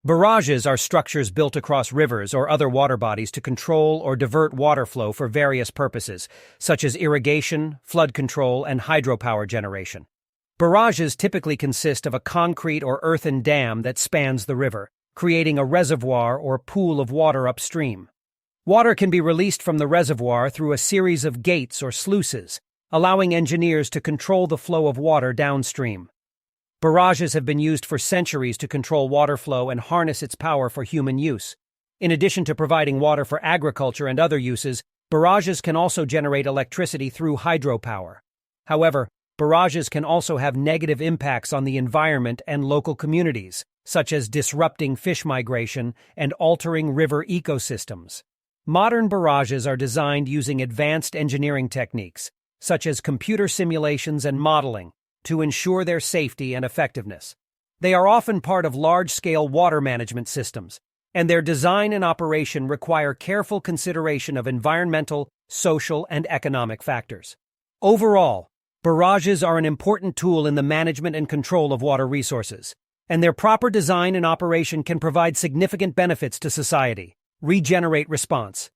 Barrages are structures built across rivers or other water bodies to control or divert water flow for various purposes, such as irrigation, flood control, and hydropower generation. Barrages typically consist of a concrete or earthen dam that spans the river, creating a reservoir or pool of water upstream. Water can be released from the reservoir through a series of gates or sluices, allowing engineers to control the flow of water downstream. Barrages have been used for centuries to control water flow and harness its power for human use. In addition to providing water for agriculture and other uses, barrages can also generate electricity through hydropower. However, barrages can also have negative impacts on the environment and local communities, such as disrupting fish migration and altering river ecosystems. Modern barrages are designed using advanced engineering techniques, such as computer simulations and modeling, to ensure their safety and effectiveness. They are often part of large-scale water management systems, and their design and operation require careful consideration of environmental, social, and economic factors. Overall, barrages are an important tool in the management and control of water resources, and their proper design and operation can provide significant benefits to society. Regenerate response.